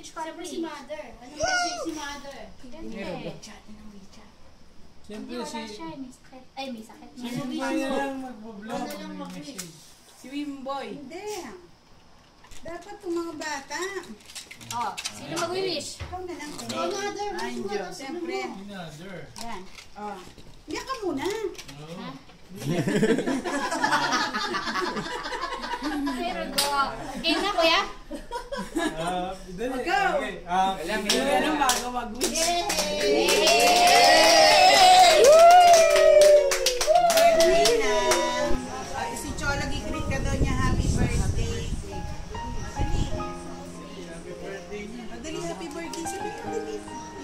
message ko. Siyempre si Mother. Ano message si Mother? Hindi. Chat na WeChat. Siyempre si... Ay, may sakit. Siyempre lang mag-vlog. Ano lang mag-wish? Si Wimboy. Hindi. Dapat itong mga bata. Oh, sino mag-wish? Ikaw na lang. Oh, Mother. Angel, siyempre. Mother. Yan. Oh. Iyak ka muna. Ha? Pero go. Game na, kuya? Go! Alam mo yan bago mag-wish. Si Chola, gigreet ka daw niya, happy birthday. Madali, happy birthday. Sabi ka, madali.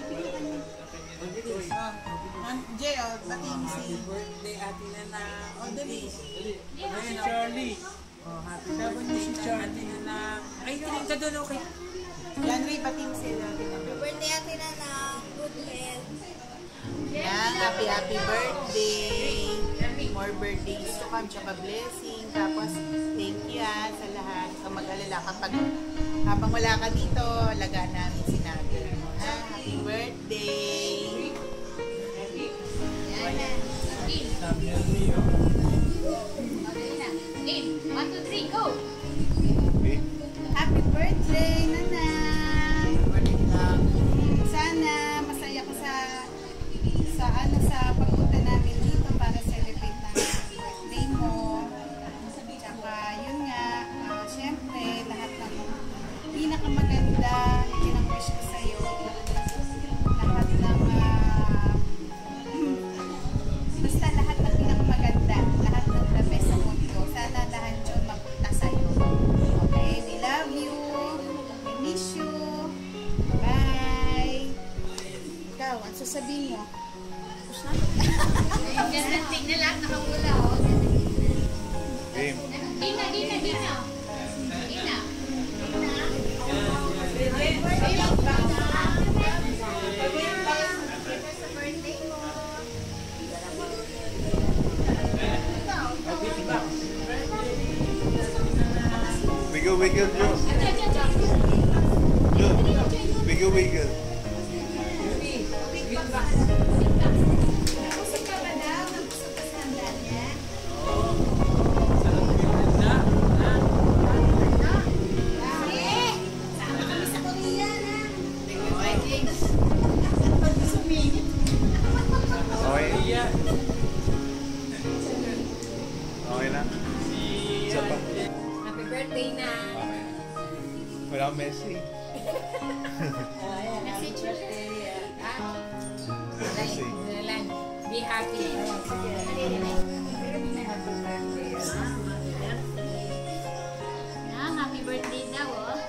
Ibigay ka niya. Jay, batiin si... Birthday ate na na. Oh, dali. Si Charlie. Oh, happy birthday si Charlie na na. Ay, tinig ka doon, okay. Yan, Ray, batiin sila. Birthday natin na ng good health. Yan, happy birthday. More birthdays to come, tsaka blessing. Tapos, thank you sa lahat. Kung mag-alala kapag habang wala ka dito, lagaan namin si Nabi. Happy birthday! Game. 1, 2, 3, go! Happy birthday, Nanay! Sana masaya ka sa pagpunta namin dito para celebrate ng birthday mo. Tsaka yun nga, syempre lahat ng pinakamaganda pinang-wish ko sa'yo. Lahat ng basta lahat ng pinakamaganda, lahat ng the best sa mundo. Sana lahat yun mapunta sa'yo. Okay, we love you. We miss you. Bye. Ikaw, ang sasabihin mo? Ang ganda tingnan lahat nakapula, oh. Game. Gina. Wiggle, Joe. Joe. Wiggle. Nagusap ka ba daw? Nagusap ka sa handa niya? Sama kami sa Korea na. Sumingit. Okay. Okay na. Isa pa. Happy birthday na. Okay. Wala Messi. Message mo siya. Messi. Be happy. Happy birthday daw, oh.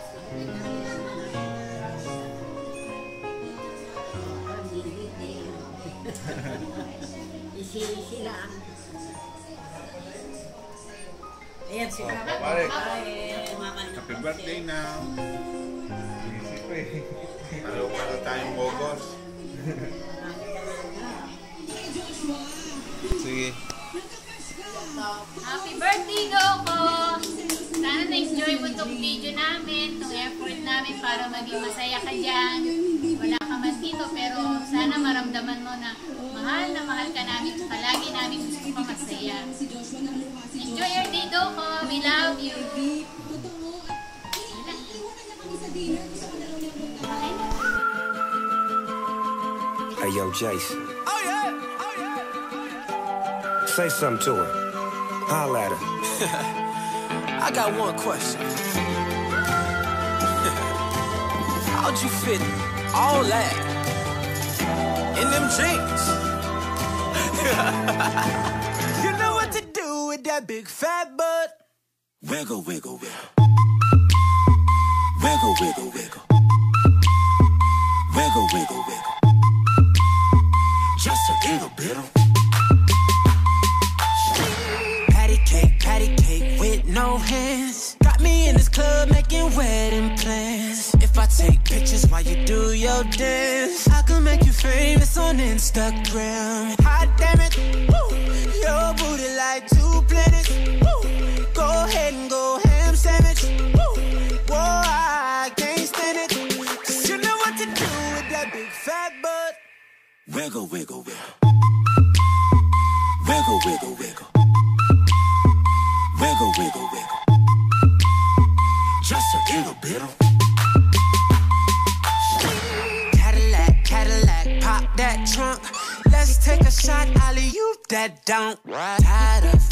Isi lang. Ayan, si Papa. Pare. Kumakain. Happy birthday now. Isip eh. Palo tayong bogos. Sige. Happy birthday, Doko! Sana na-enjoy mo itong video namin, itong effort namin para maging masaya ka dyan. Wala ka man dito, pero sana maramdaman mo na mahal ka namin. Palagi namin gusto ka masaya. Enjoy your day, Doko! We love you! Hey, yo, Jason. Oh, yeah. Say something to her. Holla at her. I got one question. How'd you fit all that in them jeans? You know what to do with that big fat butt. Wiggle, wiggle, wiggle. Wiggle, wiggle, wiggle. Wiggle, wiggle, wiggle. Just a little bit of patty cake with no hands. Got me in this club making wedding plans. If I take pictures while you do your dance, I can make you famous on Instagram. Hot damn it, woo. Your booty like 2 planets. Woo. Go ahead and go ham sandwich. Woo. Whoa, I can't stand it. Wiggle, wiggle, wiggle. Wiggle, wiggle, wiggle. Wiggle, wiggle, wiggle. Just a little bit. Cadillac, Cadillac, pop that trunk. Let's take a shot, alley, you that don't. Tired of